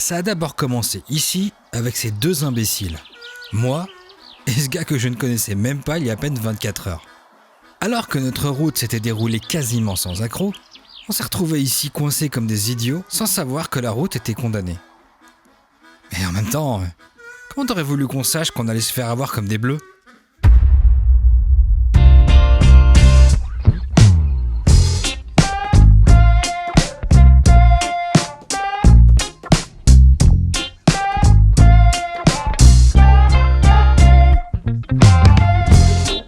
Ça a d'abord commencé ici avec ces deux imbéciles. Moi et ce gars que je ne connaissais même pas il y a à peine 24 heures. Alors que notre route s'était déroulée quasiment sans accroc, on s'est retrouvés ici coincés comme des idiots sans savoir que la route était condamnée. Et en même temps, comment t'aurais voulu qu'on sache qu'on allait se faire avoir comme des bleus ?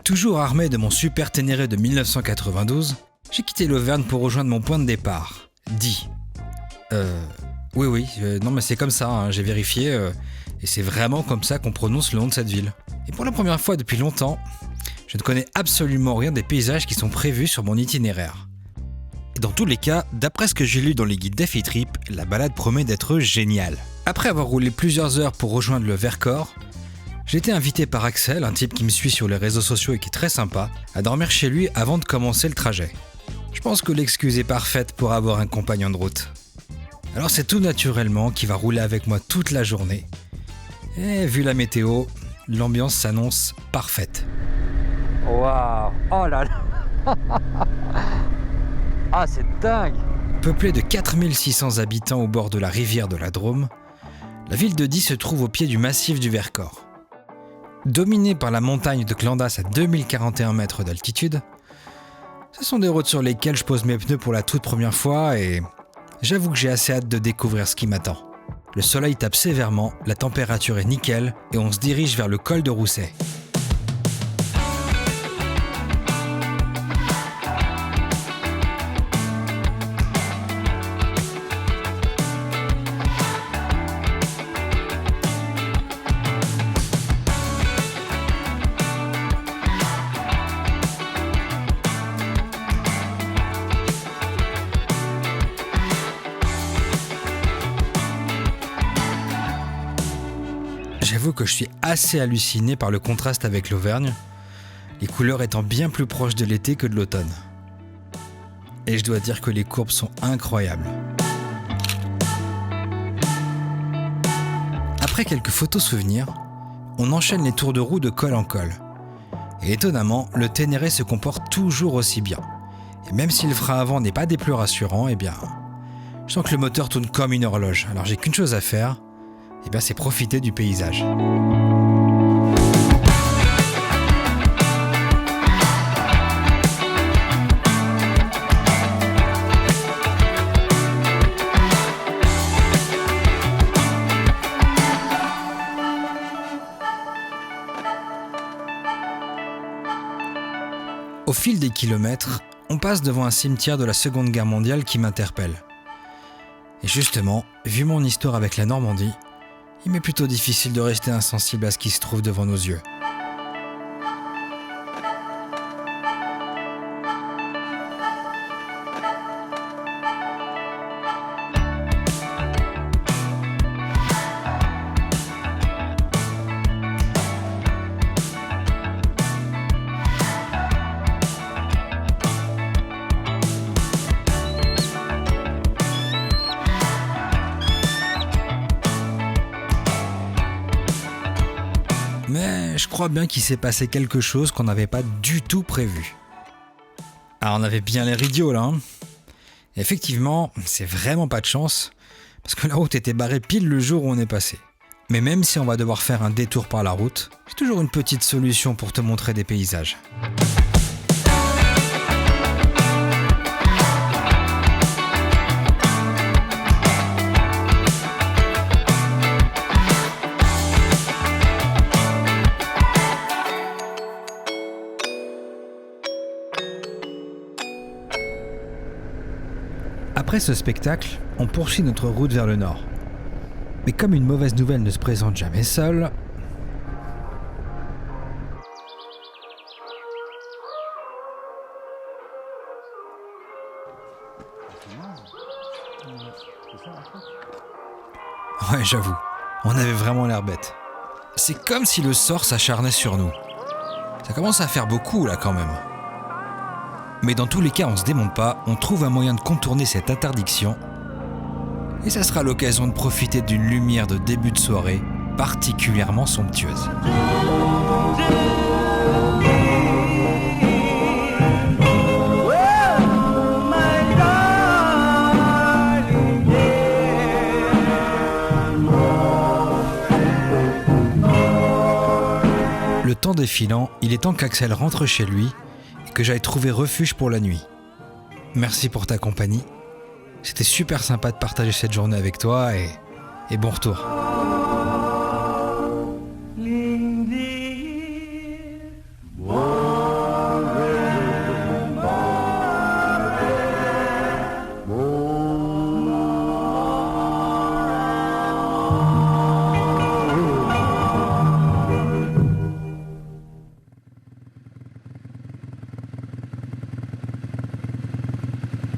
Toujours armé de mon super Ténéré de 1992, j'ai quitté l'Auvergne pour rejoindre mon point de départ, Die. Non mais c'est comme ça, hein, j'ai vérifié, et c'est vraiment comme ça qu'on prononce le nom de cette ville. Et pour la première fois depuis longtemps, je ne connais absolument rien des paysages qui sont prévus sur mon itinéraire. Et dans tous les cas, d'après ce que j'ai lu dans les guides d'Affitrip, la balade promet d'être géniale. Après avoir roulé plusieurs heures pour rejoindre le Vercors, j'ai été invité par Axel, un type qui me suit sur les réseaux sociaux et qui est très sympa, à dormir chez lui avant de commencer le trajet. Je pense que l'excuse est parfaite pour avoir un compagnon de route. Alors c'est tout naturellement qu'il va rouler avec moi toute la journée. Et vu la météo, l'ambiance s'annonce parfaite. Waouh! Oh là là! Ah, c'est dingue! Peuplée de 4600 habitants au bord de la rivière de la Drôme, la ville de Die se trouve au pied du massif du Vercors. Dominée par la montagne de Clandas à 2041 mètres d'altitude, ce sont des routes sur lesquelles je pose mes pneus pour la toute première fois et j'avoue que j'ai assez hâte de découvrir ce qui m'attend. Le soleil tape sévèrement, la température est nickel et on se dirige vers le col de Rousset. J'avoue que je suis assez halluciné par le contraste avec l'Auvergne, les couleurs étant bien plus proches de l'été que de l'automne. Et je dois dire que les courbes sont incroyables. Après quelques photos souvenirs, on enchaîne les tours de roue de col en col. Et étonnamment, le Ténéré se comporte toujours aussi bien. Et même si le frein avant n'est pas des plus rassurants, je sens que le moteur tourne comme une horloge. Alors j'ai qu'une chose à faire, c'est profiter du paysage. Au fil des kilomètres, on passe devant un cimetière de la Seconde Guerre mondiale qui m'interpelle. Et justement, vu mon histoire avec la Normandie, il m'est plutôt difficile de rester insensible à ce qui se trouve devant nos yeux. Mais je crois bien qu'il s'est passé quelque chose qu'on n'avait pas du tout prévu. Alors on avait bien l'air idiot là. Et effectivement, c'est vraiment pas de chance, parce que la route était barrée pile le jour où on est passé. Mais même si on va devoir faire un détour par la route, j'ai toujours une petite solution pour te montrer des paysages. Après ce spectacle, on poursuit notre route vers le nord. Mais comme une mauvaise nouvelle ne se présente jamais seule, ouais, j'avoue, on avait vraiment l'air bête. C'est comme si le sort s'acharnait sur nous. Ça commence à faire beaucoup là quand même. Mais dans tous les cas, on se démonte pas, on trouve un moyen de contourner cette interdiction Et ça sera l'occasion de profiter d'une lumière de début de soirée particulièrement somptueuse. Le temps défilant, il est temps qu'Axel rentre chez lui et que j'aille trouver refuge pour la nuit. Merci pour ta compagnie. C'était super sympa de partager cette journée avec toi et bon retour.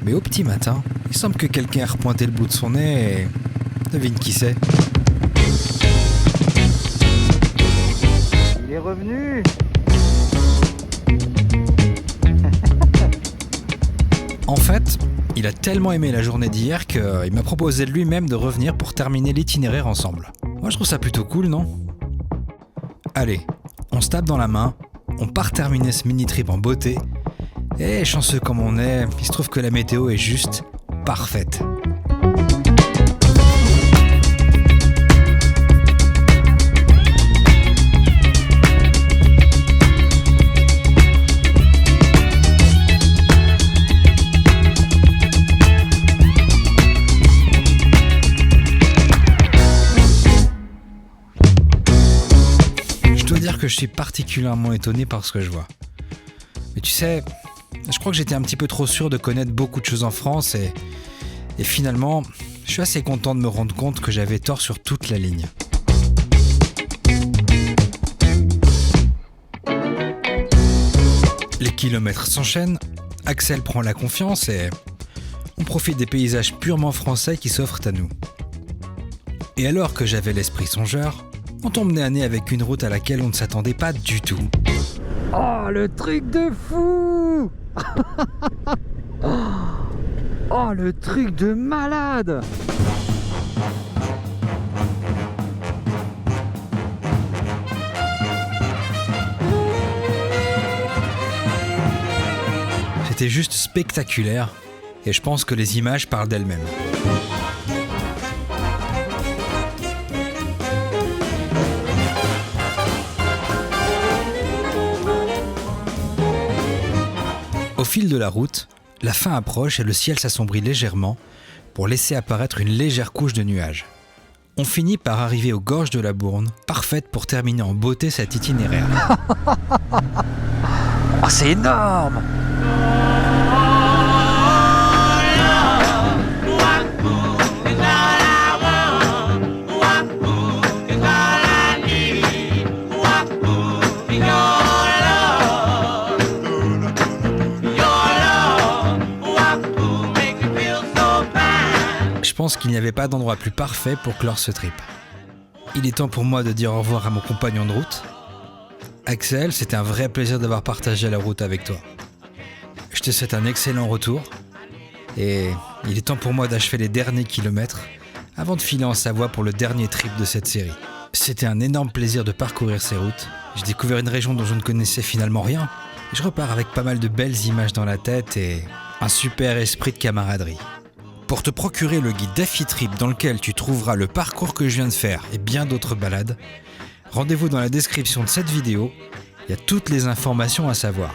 Mais au petit matin, il semble que quelqu'un a repointé le bout de son nez et... Devine qui c'est. Il est revenu. En fait, il a tellement aimé la journée d'hier qu'il m'a proposé de lui-même de revenir pour terminer l'itinéraire ensemble. Moi je trouve ça plutôt cool, non ? Allez, on se tape dans la main, on part terminer ce mini-trip en beauté. Et chanceux comme on est, il se trouve que la météo est juste parfaite. Je dois dire que je suis particulièrement étonné par ce que je vois. Mais tu sais, je crois que j'étais un petit peu trop sûr de connaître beaucoup de choses en France et finalement, je suis assez content de me rendre compte que j'avais tort sur toute la ligne. Les kilomètres s'enchaînent, Axel prend la confiance et on profite des paysages purement français qui s'offrent à nous. Et alors que j'avais l'esprit songeur, on tombe nez à nez avec une route à laquelle on ne s'attendait pas du tout. Oh, le truc de fou. Oh, le truc de malade. C'était juste spectaculaire et je pense que les images parlent d'elles-mêmes. Au fil de la route, la fin approche et le ciel s'assombrit légèrement pour laisser apparaître une légère couche de nuages. On finit par arriver aux gorges de la Bourne, parfaite pour terminer en beauté cet itinéraire. Oh, c'est énorme. Je pense qu'il n'y avait pas d'endroit plus parfait pour clore ce trip. Il est temps pour moi de dire au revoir à mon compagnon de route. Axel, c'était un vrai plaisir d'avoir partagé la route avec toi. Je te souhaite un excellent retour et il est temps pour moi d'achever les derniers kilomètres avant de filer en Savoie pour le dernier trip de cette série. C'était un énorme plaisir de parcourir ces routes. J'ai découvert une région dont je ne connaissais finalement rien. Et je repars avec pas mal de belles images dans la tête et un super esprit de camaraderie. Pour te procurer le guide d'Affitrip dans lequel tu trouveras le parcours que je viens de faire et bien d'autres balades, rendez-vous dans la description de cette vidéo, il y a toutes les informations à savoir.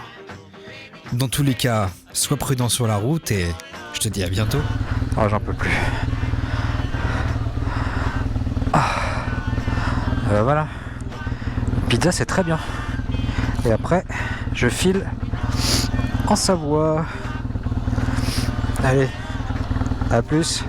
Dans tous les cas, sois prudent sur la route et je te dis à bientôt. Oh, j'en peux plus. Voilà. Pizza, c'est très bien. Et après, je file en Savoie. Allez, à plus.